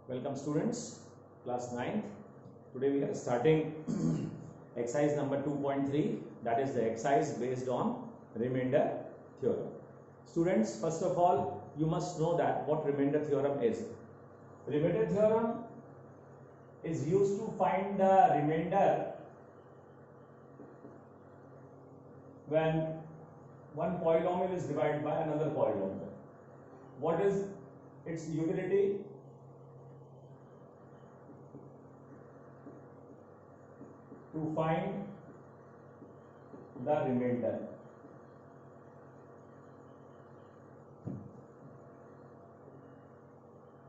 Welcome students, class 9th. Today we are starting exercise number 2.3, that is the exercise based on remainder theorem. Students, first of all, you must know that what remainder theorem is. Remainder theorem is used to find the remainder when one polynomial is divided by another polynomial. What is its utility? To find the remainder.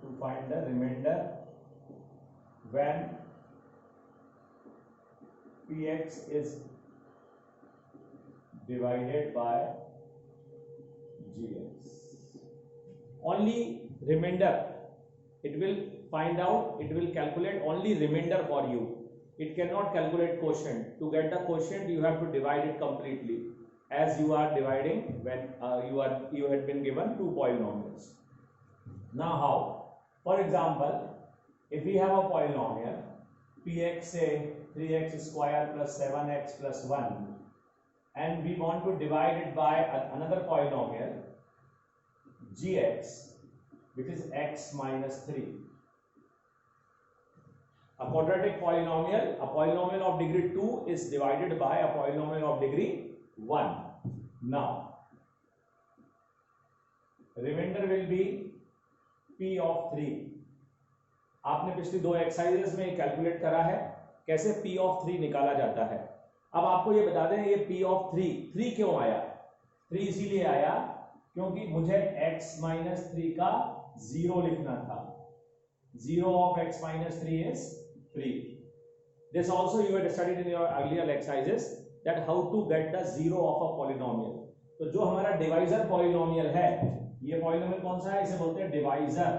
To find the remainder when Px is divided by Gx. Only remainder. It will find out, it will calculate only remainder for you. It cannot calculate quotient. To get the quotient, you have to divide it completely, as you are dividing when you had been given two polynomials. Now how? For example, if we have a polynomial Px say 3x square plus 7x plus 1, and we want to divide it by another polynomial Gx, which is x minus 3. A quadratic polynomial, a polynomial of degree 2 is divided by a polynomial of degree 1. Now, remainder will be p of 3. आपने पिछली दो exercises में calculate करा है कैसे p of 3 निकाला जाता है. अब आपको ये बता दें ये p of 3 क्यों आया. 3 इसीलिए आया क्योंकि मुझे x minus 3 का 0 लिखना था. 0 of x minus 3 is 3. This also you had studied in your earlier exercises that how to get the 0 of a polynomial. तो जो हमारा डिवाइजर पॉलिनोमियल है, ये पॉलिनोमियल कौन सा है, इसे बोलते हैं डिवाइजर.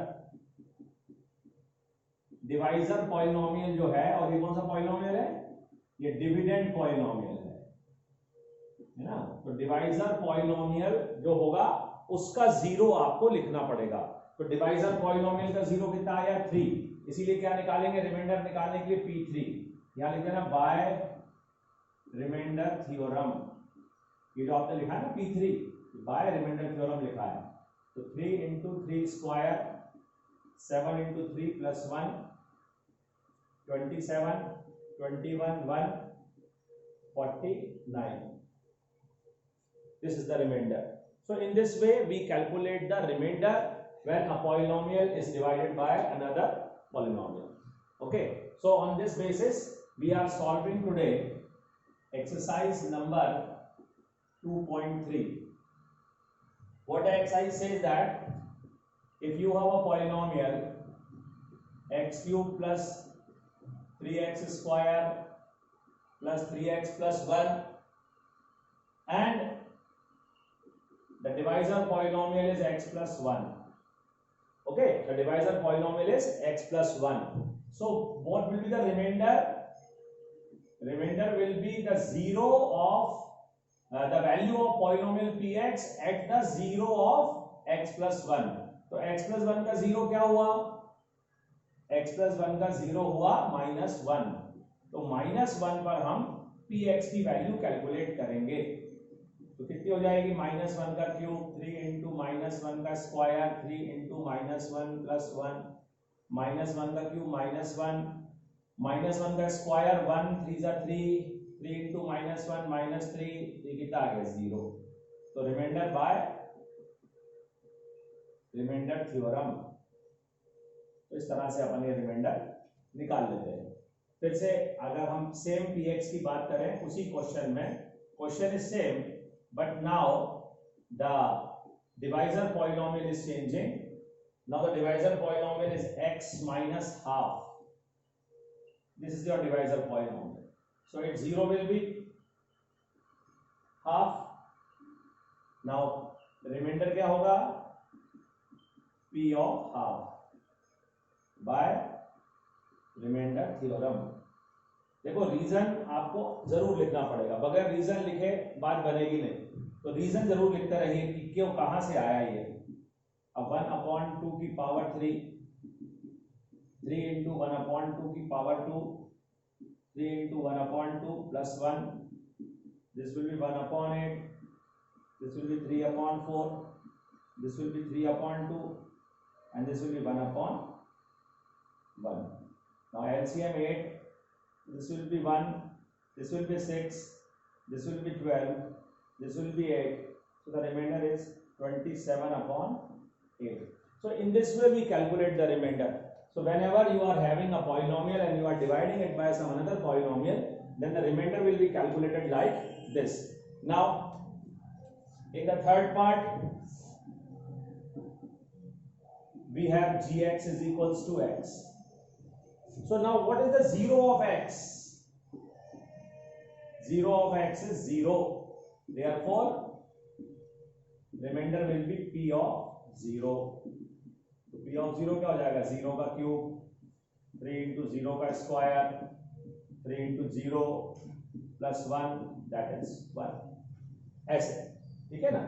डिवाइजर पॉलिनोमियल जो है, और ये कौन सा पॉलिनोमियल है, ये डिविडेंड पॉलिनोमियल है ना. तो डिवाइजर पॉलिनोमियल जो होगा उसका 0 आपको लिखना पड़ेगा. तो डिवाइजर पॉलिनोमियल का 0 कितना आया 3. इसीलिए क्या निकालेंगे, रिमाइंडर निकालने के लिए p3. यहां लिख देना बाय रिमाइंडर थ्योरम. ये जो आपने लिखा है ना p3, बाय रिमाइंडर थ्योरम लिखा है. तो 3 into 3 square 7 into 3 plus 1 27 21 1 49. This is the remainder. So in this way we calculate the remainder when a polynomial is divided by another polynomial. Okay, so on this basis we are solving today exercise number 2.3. what the exercise says that if you have a polynomial x cube plus 3x square plus 3x plus 1 and the divisor polynomial is x plus 1. Okay, the divisor polynomial is x plus 1. So what will be the remainder? Remainder will be the 0 of the value of polynomial px at the 0 of x plus 1. तो x plus 1 का 0 क्या हुआ? x plus 1 का 0 हुआ -1. तो -1 पर हम px की वैल्यू कैलकुलेट करेंगे. तो कितनी हो जाएगी, -1 का क्यूब 3 into -1 का स्क्वायर 3 into -1 plus 1 -1 का क्यूब -1 का स्क्वायर 1 3 जा 3 into -1 -3 ये कितना आ गया 0. तो रिमाइंडर बाय रिमाइंडर थ्योरम. तो इस तरह से अपन ये रिमाइंडर निकाल लेते हैं. फिर से अगर हम सेम px की बात करें उसी क्वेश्चन में, question is same but now the divisor polynomial is changing. Now the divisor polynomial is x minus half. This is your divisor polynomial. So its 0 will be half. Now remainder क्या होगा, p of half by remainder theorem. देखो reason आपको जरूर लिखना पड़ेगा, बगैर reason लिखे बात बनेगी नहीं. तो रीजन जरूर लिखते रहिए कि क्यों कहां से आया ये. अब 1/2 की पावर 3 3 इंटू 1/2 की power 2, 3 into 1/2 plus 1, this will be 1/8, this will be 3/4, this will be 3/2, and this will be 1/1. Now LCM 8, this will be 1, this will be 6, this will be 12, this will be 8, so the remainder is 27/8. So in this way we calculate the remainder. So whenever you are having a polynomial and you are dividing it by some another polynomial, then the remainder will be calculated like this. Now in the third part, we have gx is equals to x. So now what is the zero of x? Zero of x is 0. Therefore, remainder will be p of 0. तो p of 0 क्या हो जाएगा? 0 का cube, 3 into 0 का square, 3 into 0 plus 1, that is 1. ऐसे, ठीक है ना.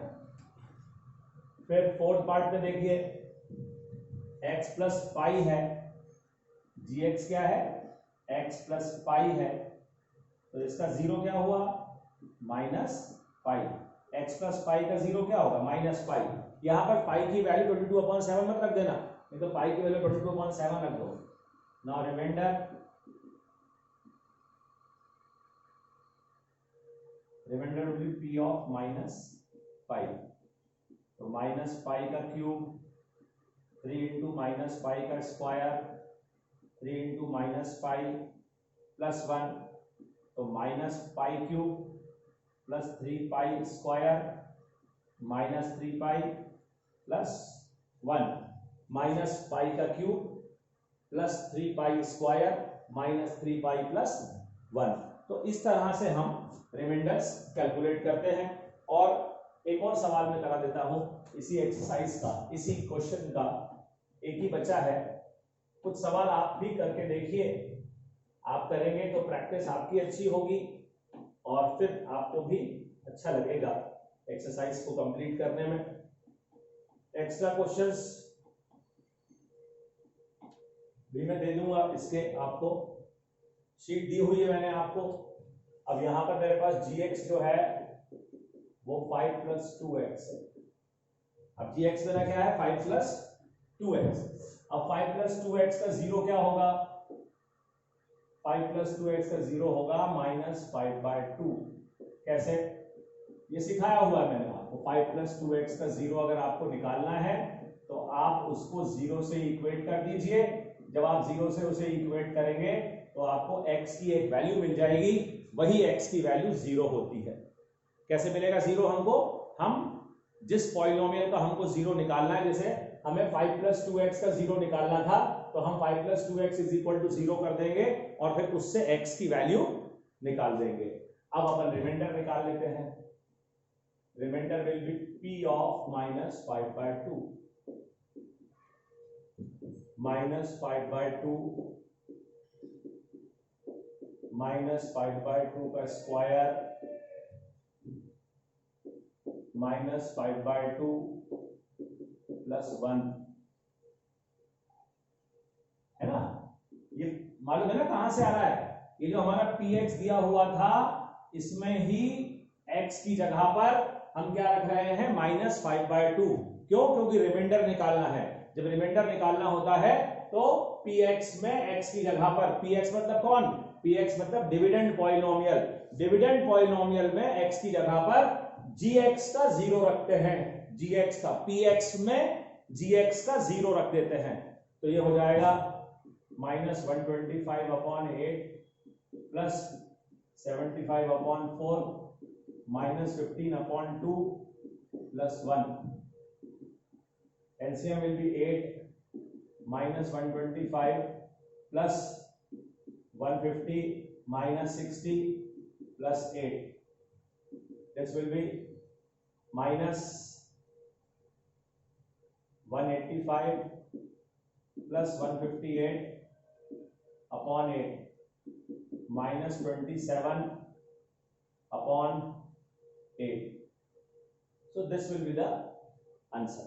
फिर फोर्थ पार्ट में देखिए, x प्लस पाई है, gx क्या है? x प्लस पाई है, तो इसका जीरो क्या हुआ? Minus pi. x plus pi का जीरो क्या होगा? Minus pi. यहां पर पाई की वैल्यू 22/7 मत रख देना, नहीं तो पाई की वैल्यू 22/7 रख दो. Now remainder will be p of minus pi. तो माइनस पाई का क्यूब, 3 इंटू माइनस पाई का square, 3 into minus pi plus 1, तो minus pi cube plus 3 pi square minus 3 pi plus 1, minus pi का cube plus 3 pi square minus 3 pi plus 1. तो इस तरह से हम रिमाइंडर्स कैलकुलेट करते हैं. और एक और सवाल मैं करा देता हूं इसी एक्सरसाइज का, इसी क्वेश्चन का. एक ही बचा है, कुछ सवाल आप भी करके देखिए. आप करेंगे तो प्रैक्टिस आपकी अच्छी होगी और फिर आपको भी अच्छा लगेगा एक्सरसाइज को कंप्लीट करने में. एक्स्ट्रा क्वेश्चंस भी मैं दे दूंगा, इसके आपको शीट दी हुई है मैंने आपको. अब यहां पर मेरे पास gx जो है वो 5 प्लस 2x है. अब gx मेरा क्या है? 5 प्लस 2x. अब 5 प्लस 2x का जीरो क्या होगा? 5 प्लस 2x का जीरो होगा -5/2. कैसे? ये सिखाया हुआ है मैंने आपको. 5 प्लस 2x का जीरो अगर आपको निकालना है तो आप उसको जीरो से इक्वेट कर दीजिए. जब आप जीरो से उसे इक्वेट करेंगे तो आपको x की एक वैल्यू मिल जाएगी, वही x की वैल्यू जीरो होती है. कैसे मिलेगा जीरो हमको? हम जिस पॉलिनोमियल का हमको जीरो निकालना है, जैसे हमें 5 प्लस 2x का जीरो निकालना था, तो हम 5 plus 2x is equal to zero कर देंगे और फिर उससे x की वैल्यू निकाल देंगे. अब अपन रिमाइंडर निकाल लेते हैं. Remainder will be p of -5/2. -5/2 -5/2 का स्क्वायर -5/2 प्लस 1 है ना. ये मालूम है ना कहां से आ रहा है? ये जो हमारा px दिया हुआ था, इसमें ही x की जगह पर हम क्या रख रहे हैं? -5/2. क्यों? क्योंकि रिमाइंडर निकालना है. जब रिमाइंडर निकालना होता है तो px में x की जगह पर, px मतलब कौन? px मतलब डिविडेंड पॉलिनोमियल. डिविडेंड पॉलिनोमियल में x की जगह पर gx का जीरो रखते हैं. gx का px में gx का जीरो रख देते हैं. तो ये हो जाएगा -125/8 plus 75/4 -15/2 plus 1. LCM will be 8 -125 plus 150 minus 60 plus 8. This will be minus 185 plus 158 upon 8 minus 27 upon 8. So this will be the answer.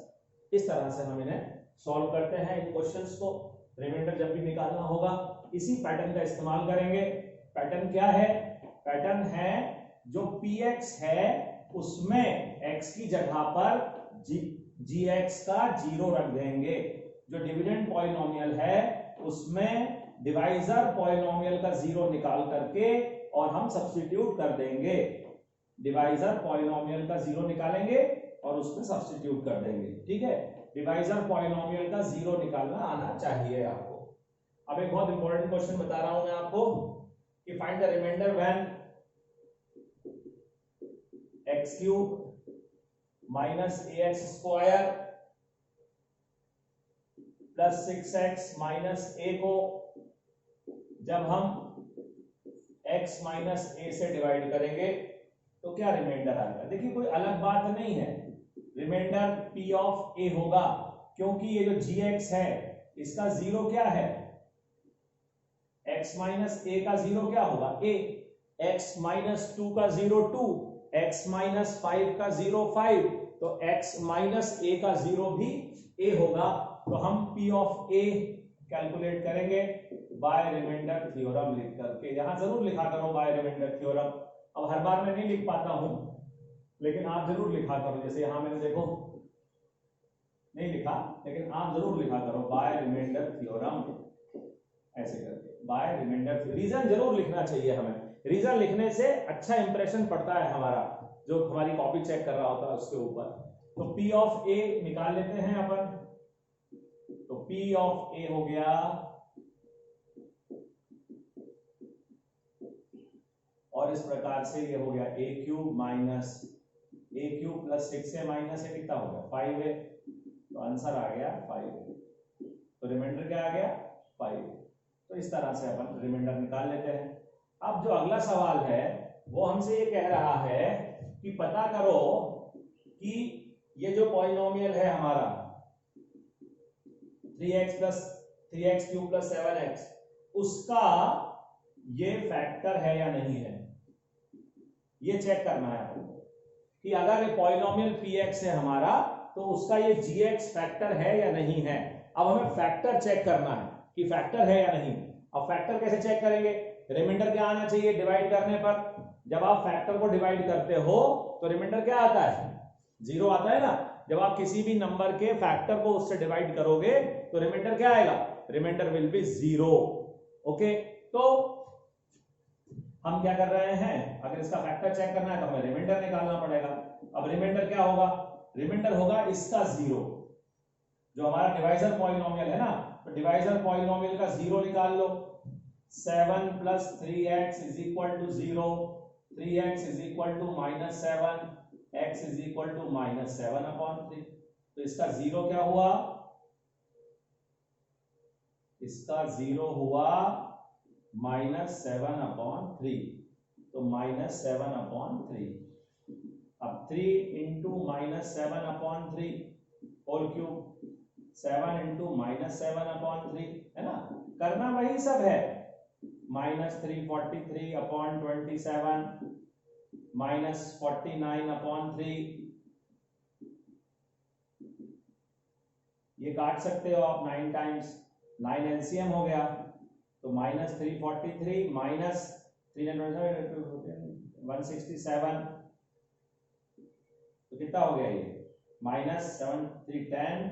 इस तरह से हम इन्हें सॉल्व करते हैं इन क्वेश्चंस को. रिमाइंडर जब भी निकालना होगा इसी पैटर्न का इस्तेमाल करेंगे। पैटर्न क्या है? पैटर्न है जो px है उसमें x की जगह पर gx का 0 रख देंगे। जो डिविडेंड पॉलिनोमियल है उसमें डिवाइजर पॉलिनोमियल का 0 निकाल करके और हम सब्स्टिट्यूट कर देंगे। डिवाइजर पॉलिनोमियल का 0 निकालेंगे और उसमें सब्स्टिट्यूट कर देंगे। ठीक है, डिवाइजर पॉलिनोमियल का 0 निकालना आना चाहिए आपको। अब एक बहुत इंपॉर्टेंट क्वेश्चन बता रहा हूं मैं आपको कि find the remainder when x cube minus ax square plus 6x minus a को जब हम x माइनस a से डिवाइड करेंगे तो क्या रिमाइंडर आएगा। देखिए कोई अलग बात नहीं है, रिमाइंडर p ऑफ a होगा क्योंकि ये जो gx है इसका 0 क्या है, x माइनस a का 0 क्या होगा a, x माइनस 2 का 0 2, x माइनस 5 का 0 5, तो x माइनस a का 0 भी a होगा। तो हम p ऑफ a कैलकुलेट करेंगे बाय रिमाइंडर थ्योरम लिख करके। यहां जरूर लिखा करो बाय रिमाइंडर थ्योरम। अब हर बार मैं नहीं लिख पाता हूं लेकिन आप जरूर लिखा करो। जैसे यहां मैंने देखो नहीं लिखा लेकिन आप जरूर लिखा करो बाय रिमाइंडर थ्योरम ऐसे करके, बाय रिमाइंडर। रीजन जरूर लिखना चाहिए हमें, रीजन लिखने से अच्छा इंप्रेशन पड़ता है हमारा, जो हमारी कॉपी चेक कर रहा होता है उसके ऊपर। तो p ऑफ a निकाल लेते हैं अपन। तो p ऑफ a हो गया और इस प्रकार से ये हो गया a cube minus a cube plus 6a minus a कितना हो गया 5a, तो आंसर आ गया 5a। तो रिमाइंडर क्या आ गया 5a। तो इस तरह से अपन रिमाइंडर निकाल लेते हैं। अब जो अगला सवाल है वो हमसे ये कह रहा है कि पता करो कि ये जो पॉलिनोमियल है हमारा 3x क्यूब प्लस 7x उसका ये फैक्टर है या नहीं है, ये चेक करना है आपको कि अगर ये पॉलिनोमियल px है हमारा तो उसका ये gx फैक्टर है या नहीं है। अब हमें फैक्टर चेक करना है कि फैक्टर है या नहीं। अब फैक्टर कैसे चेक करेंगे, रिमाइंडर क्या आना चाहिए डिवाइड करने पर। जब आप फैक्टर को डिवाइड करते हो तो रिमाइंडर क्या आता है 0 आता है ना। जब आप किसी भी नंबर के फैक्टर को उससे डिवाइड करोगे तो रिमाइंडर क्या आएगा, रिमाइंडर विल बी 0। ओके, तो हम क्या कर रहे हैं, अगर इसका फैक्टर चेक करना है तो हमें रिमाइंडर निकालना पड़ेगा। अब रिमाइंडर क्या होगा, रिमाइंडर होगा इसका 0, जो हमारा डिवाइजर पॉलिनोमियल है ना, तो डिवाइजर पॉलिनोमियल का 0 निकाल लो। 7 plus 3x is equal to 0, 3x is equal to minus 7, x is equal to minus 7 upon 3। तो इसका 0 क्या हुआ, इसका 0 हुआ माइनस 7 अपॉन 3, तो माइनस 7 अपॉन 3। अब 3 into minus 7 upon 3 whole cube, 7 into minus 7 upon 3 है ना, करना वही सब है। माइनस 343 अपॉन 27 माइनस 49 अपॉन 3, ये काट सकते हो आप 9 टाइम्स, 9 एलसीएम हो गया। तो माइनस 343 माइनस 167, तो कितना हो गया ये माइनस 7 3 10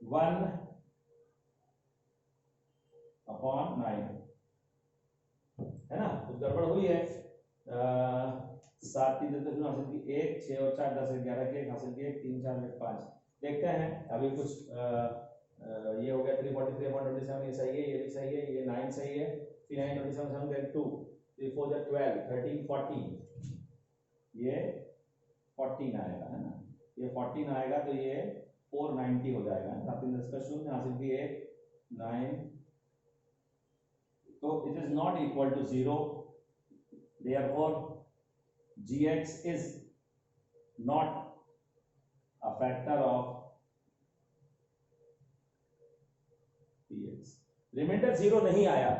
1 अपॉन 9 है ना। कुछ गड़बड़ हुई है। 7 3 10 हासिल की 1, 6 और 4 10 11 के हासिल की 1 3 4 5। देखते हैं अभी कुछ ये हो गया 343 अपॉन 27, ये सही है, ये भी सही है, ये 9 सही है, 3 9 27 7 get 2 3 4 12 13 14, ये 14 आएगा है ना, ये 14 आएगा तो ये 490 हो जाएगा। 7 10 का 0 हासिल की 1 9, तो it is not equal to 0, therefore gx is not a factor of px। Remainder 0 नहीं आया,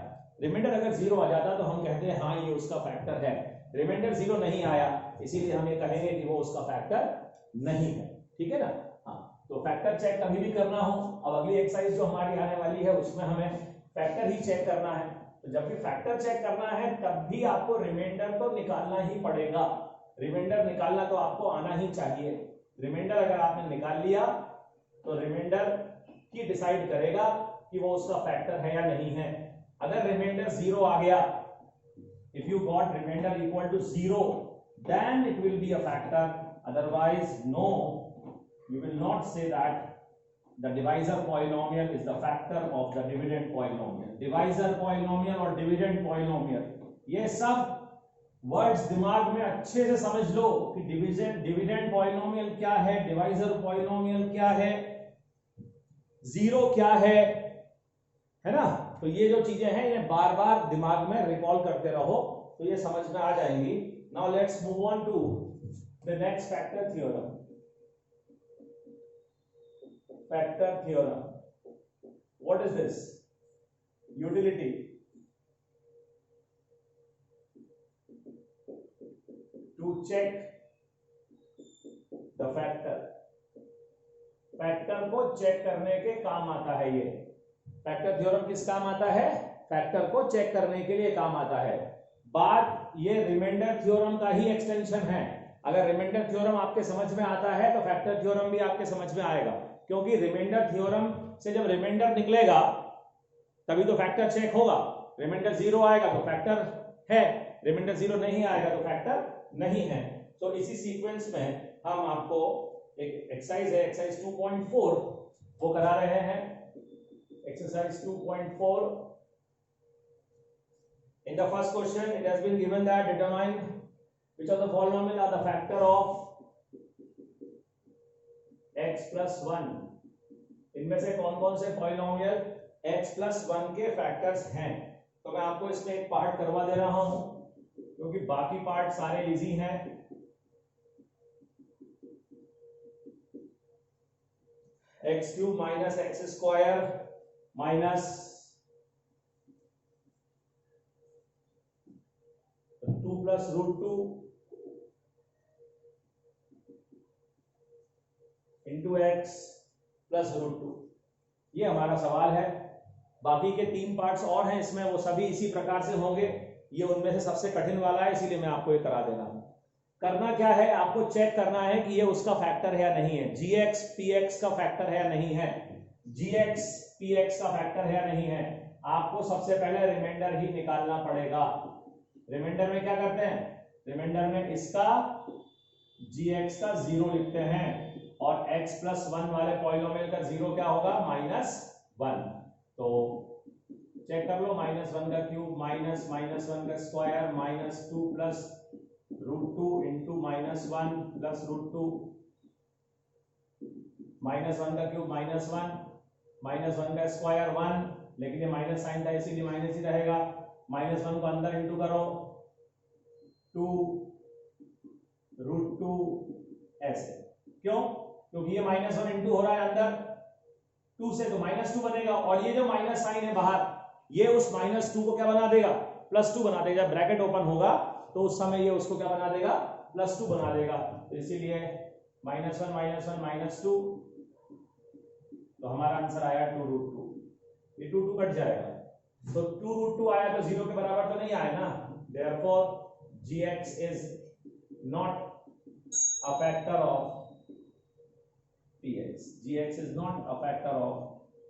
रिमाइंडर अगर 0 आ जाता तो हम कहते हैं हाँ ये उसका फैक्टर है। रिमाइंडर 0 नहीं आया इसीलिए हम ये कहेंगे कि वो उसका फैक्टर नहीं है। ठीक है ना। हाँ, तो फैक्टर चेक कभी भी करना हो, अब अगली एक्सरसाइज जो हमारी आने वाली है उसमें हमें फैक्टर ही चेक करना है। तो जब भी फैक्टर चेक करना है तब भी आपको रिमाइंडर तो निकालना ही पड़ेगा। रिमाइंडर निकालना तो आपको आना ही चाहिए। रिमाइंडर अगर आपने निकाल लिया तो रिमाइंडर की डिसाइड करेगा कि वो उसका फैक्टर है या नहीं है। अगर रिमाइंडर 0 आ गया, if you got remainder equal to 0, then it will be a factor. Otherwise, no, you will not say that the divisor polynomial is the factor of the dividend polynomial. Divisor polynomial और dividend polynomial, ये सब words दिमाग में अच्छे से समझ लो कि dividend polynomial क्या है, डिवाइजर पॉलिनोमियल क्या है, जीरो क्या है ना। तो ये जो चीजें हैं इन्हें बार बार दिमाग में रिकॉल करते रहो तो ये समझ में आ जाएंगी। Now let's move on to the next factor theorem. Factor theorem, what is this? Utility. To check the factor, factor को चेक करने के काम आता है। ये फैक्टर थ्योरम किस काम आता है? फैक्टर को चेक करने के लिए काम आता है। बात ये रिमाइंडर थ्योरम का ही एक्सटेंशन है। अगर रिमाइंडर थ्योरम आपके समझ में आता है तो फैक्टर थ्योरम भी आपके समझ में आएगा, क्योंकि रिमाइंडर थ्योरम से जब रिमाइंडर निकलेगा तभी तो फैक्टर चेक होगा। रिमाइंडर 0 आएगा तो फैक्टर है, रिमाइंडर 0 नहीं आएगा तो फैक्टर नहीं है। तो इसी सीक्वेंस में हम आपको एक एक्सरसाइज है, एक्सरसाइज 2.4 वो करा रहे हैं। Exercise 2.4, in the first question it has been given that determine which of the polynomial are the factor of x plus 1। इनमें से कौन कौन से पॉलिनोमियल x plus 1 के फैक्टर्स हैं। तो मैं आपको इसमें एक पार्ट करवा दे रहा हूं क्योंकि बाकी पार्ट सारे इजी हैं। X cube minus x square minus 2 plus root 2 into x plus root 2, ये हमारा सवाल है। बाकी के 3 पार्ट्स और हैं इसमें, वो सभी इसी प्रकार से होंगे। ये उनमें से सबसे कठिन वाला है, इसीलिए मैं आपको ये करा दे रहा हूं। करना क्या है, आपको चेक करना है कि ये उसका फैक्टर है या नहीं है। gx px का फैक्टर है या नहीं है, gx px का फैक्टर है या नहीं है। आपको सबसे पहले रिमाइंडर ही निकालना पड़ेगा। रिमाइंडर में क्या करते हैं, रिमाइंडर में इसका gx का 0 लिखते हैं और x प्लस 1 वाले पॉलिनोमियल का 0 क्या होगा, -1। तो चेक कर लो, -1 का क्यूब माइनस -1 का square minus 2 plus root 2 into -1 plus root 2, -1 का क्यूब -1, -1 का स्क्वायर 1, लेकिन ये माइनस साइन था इसीलिए माइनस ही रहेगा। -1 को अंदर इंटू करो 2 रूट 2 ऐसे। क्यों? क्योंकि ये -1 इंटू हो रहा है अंदर 2 से, तो -2 बनेगा। और ये जो माइनस साइन है बाहर, ये उस -2 को क्या बना देगा, +2 बना देगा। ब्रैकेट ओपन होगा तो उस समय ये उसको क्या बना देगा, +2 बना देगा। तो इसीलिए -1 -2, तो हमारा आंसर आया 2 रूट 2। ये 2 2 कट जाएगा, तो 2 रूट 2 आया तो 0 के बराबर तो नहीं आया ना। Therefore gx is not a factor of px, gx is not a factor of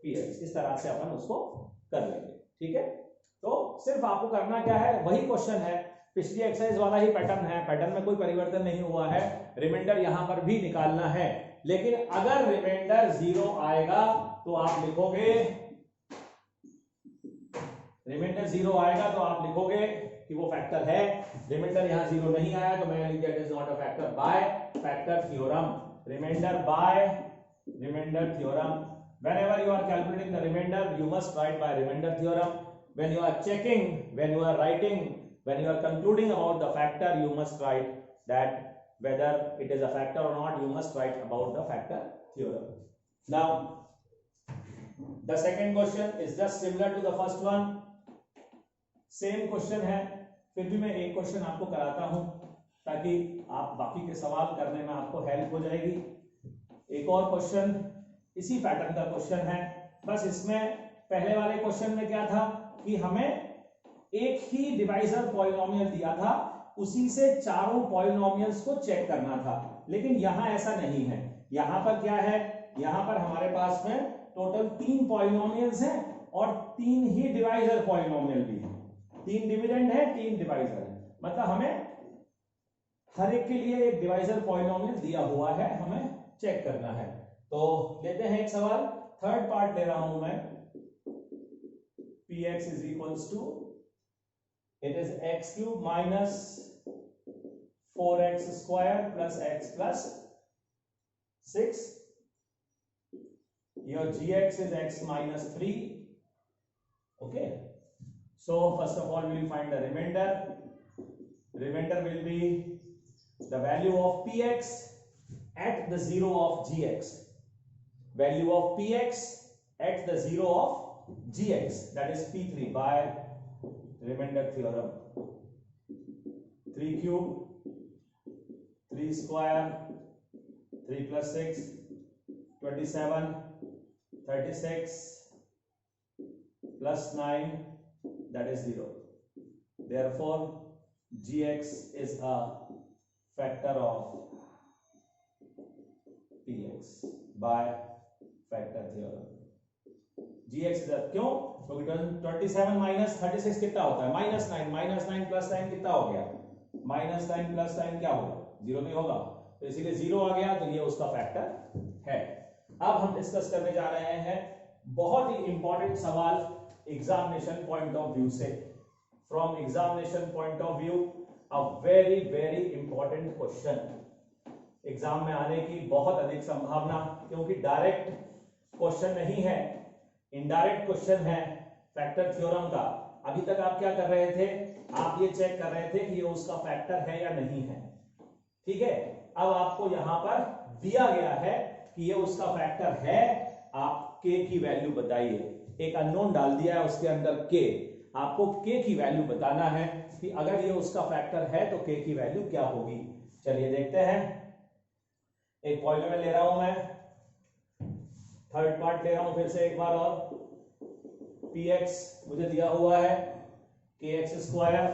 px। इस तरह से अपन उसको कर लेंगे, ठीक है। तो सिर्फ आपको करना क्या है, वही क्वेश्चन है, पिछली एक्सरसाइज वाला ही पैटर्न है, पैटर्न में कोई परिवर्तन नहीं हुआ है। रिमाइंडर यहां पर भी निकालना है, लेकिन अगर रिमाइंडर 0 आएगा तो आप लिखोगे, रिमाइंडर 0 आएगा तो आप लिखोगे कि वो फैक्टर है। रिमाइंडर यहां 0 नहीं आया तो मैं लिख दिया it is not a factor by factor theorem. Remainder by remainder theorem. Whenever you are calculating the remainder, you must write by remainder theorem. When you are checking, when you are writing, when you are concluding about the factor, you must write that whether it is a factor or not, you must write about the factor theorem. Now, the second question is just similar to the first one. Same question है, फिर भी मैं एक question आपको कराता हूं ताकि आप बाकी के सवाल करने में आपको हेल्प हो जाएगी। एक और क्वेश्चन इसी पैटर्न का क्वेश्चन है। बस इसमें पहले वाले क्वेश्चन में क्या था कि हमें एक ही डिवाइजर पॉलिनोमियल दिया था, उसी से चारों पॉलिनोमियल्स को चेक करना था, लेकिन यहां ऐसा नहीं है। यहां पर क्या है, यहां पर हमारे पास में टोटल 3 पॉलिनोमियल्स हैं और 3 ही डिवाइजर पॉलिनोमियल भी हैं। 3 डिविडेंड है, 3 डिवाइजर है, मतलब हमें हर एक के लिए एक डिवाइजर पॉलिनोमियल दिया हुआ है, हमें चेक करना है। तो लेते हैं एक सवाल, थर्ड पार्ट ले रहा हूं मैं। px is equals to, it is x cube minus 4x square plus x plus 6. Your gx is x minus 3. Okay, so first of all we will find the remainder. Remainder will be the value of px at the 0 of gx, value of px at the 0 of gx, that is p3 by remainder theorem. 3 cube, 3 square, 3 plus 6, 27, 36 plus 9, that is 0. Therefore gx is a factor of px by factor theorem. gx is a, क्यों? क्योंकि 27 minus 36 कितना होता है, -9, -9 plus 9 कितना हो गया, -9 plus 9 क्या होगा, 0 नहीं होगा, तो इसीलिए 0 आ गया, तो ये उसका फैक्टर है। अब हम डिस्कस करने जा रहे हैं बहुत ही इंपॉर्टेंट सवाल एग्जामिनेशन पॉइंट ऑफ व्यू से। From examination point of view a very very important question, exam में आने की बहुत अधिक संभावना, क्योंकि डायरेक्ट क्वेश्चन नहीं है, इनडायरेक्ट क्वेश्चन है फैक्टर थ्योरम का। अभी तक आप क्या कर रहे थे, आप ये चेक कर रहे थे कि ये उसका फैक्टर है या नहीं है, ठीक है। अब आपको यहां पर दिया गया है कि ये उसका फैक्टर है, आप k की वैल्यू बताइए। एक अननोन डाल दिया है उसके अंदर k, आपको k की वैल्यू बताना है कि अगर ये उसका फैक्टर है तो k की वैल्यू क्या होगी। चलिए देखते हैं। एक पॉलिनोमियल ले रहा हूं मैं, थर्ड पार्ट ले रहा हूं फिर से एक बार और। px मुझे दिया हुआ है kx square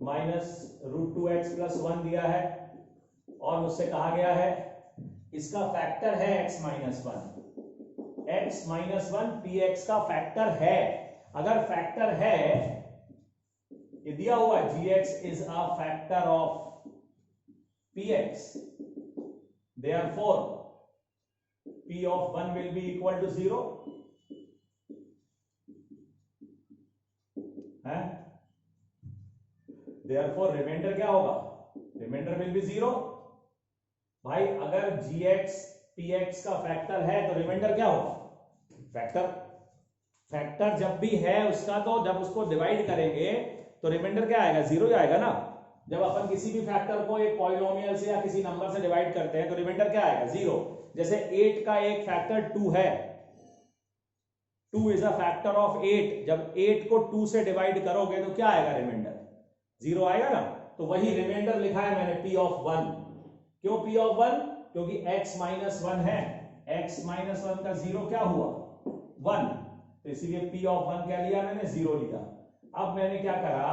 minus √2x plus 1 दिया है, और मुझसे कहा गया है इसका फैक्टर है x minus 1। x minus 1 px का फैक्टर है। अगर फैक्टर है, ये दिया हुआ है gx is a factor of px, therefore p of 1 will be equal to 0 है, therefore रिमाइंडर क्या होगा, रिमाइंडर विल बी 0। भाई अगर gx px का फैक्टर है तो रिमाइंडर क्या होगा, फैक्टर। फैक्टर जब भी है उसका, तो जब उसको डिवाइड करेंगे तो रिमाइंडर क्या आएगा, 0 ही आएगा ना। जब अपन किसी भी फैक्टर को एक पॉलिनोमियल से या किसी नंबर से डिवाइड करते हैं तो रिमाइंडर क्या आएगा, 0। जैसे 8 का एक फैक्टर 2 है, 2 इज अ फैक्टर ऑफ 8, जब 8 को 2 से डिवाइड करोगे तो क्या आएगा, रिमाइंडर 0 आएगा ना। तो वही रिमाइंडर लिखा है मैंने p ऑफ 1। क्यों p ऑफ 1, क्योंकि x माइनस 1 है, x माइनस 1 का 0 क्या हुआ, 1, तो इसीलिए p ऑफ 1 क्या लिया मैंने, 0 लिया। अब मैंने क्या करा,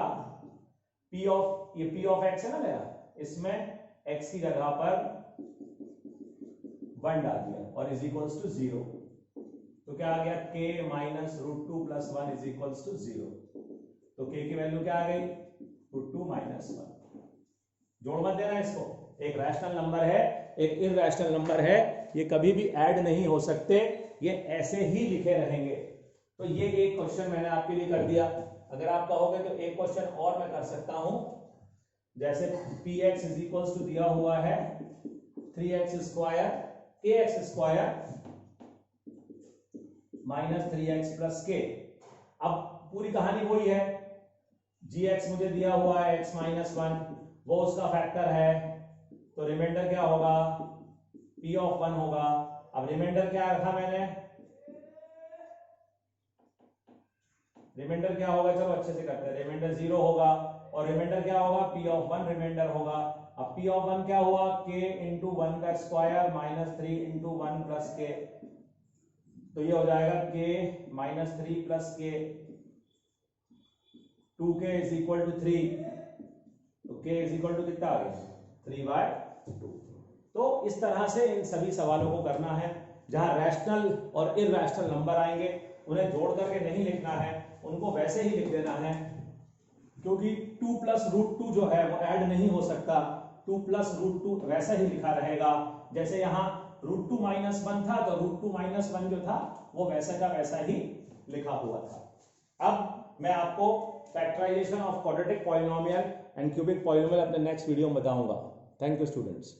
p ऑफ, ये p ऑफ x है ना मेरा, इसमें x की जगह पर 1 डाल दिया और इज इक्वल्स टू 0, तो क्या आ गया, k minus √2 plus 1 is equals to 0। तो k की वैल्यू क्या आ गई, √2 माइनस 1। जोड़ मत देना इसको, एक रैशनल नंबर है, एक इररैशनल नंबर है, ये कभी भी ऐड नहीं हो सकते, ये ऐसे ही लिखे रहेंगे। तो ये एक क्वेश्चन मैंने आपके लिए कर दिया। अगर आप कहोगे तो एक क्वेश्चन और मैं कर सकता हूं, जैसे px इज इक्वल्स टू दिया हुआ है 3x square kx square minus 3x plus k। अब पूरी कहानी वही है, gx मुझे दिया हुआ है x माइनस 1, वो उसका फैक्टर है, तो रिमाइंडर क्या होगा, p ऑफ 1 होगा। अब रिमाइंडर क्या रखा मैंने, रिमाइंडर क्या होगा, चलो अच्छे से करते हैं, रिमाइंडर 0 होगा, और रिमाइंडर क्या होगा, p ऑफ 1 रिमाइंडर होगा। अब P ऑफ 1 क्या हुआ, k इंटू 1 का स्क्वायर माइनस 3 इंटू 1 प्लस के, तो ये हो जाएगा k माइनस 3 प्लस के, 2k इज इक्वल टू 3, तो k इज इक्वल टू कितना आ गया 3/2। तो इस तरह से इन सभी सवालों को करना है, जहां रैशनल और इरैशनल नंबर आएंगे उन्हें जोड़ करके नहीं लिखना है, उनको वैसे ही लिख देना है, क्योंकि 2 प्लस रूट 2 जो है वो ऐड नहीं हो सकता, 2 प्लस रूट 2 वैसा ही लिखा रहेगा, जैसे यहाँ रूट 2 माइनस 1 था तो रूट 2 माइनस 1 जो था वो वैसा का वैसा ही लिखा हुआ था। अब मैं आपको factorisation of quadratic polynomial and cubic polynomial अपने नेक्स्ट वीडियो में बताऊंगा। Thank you students.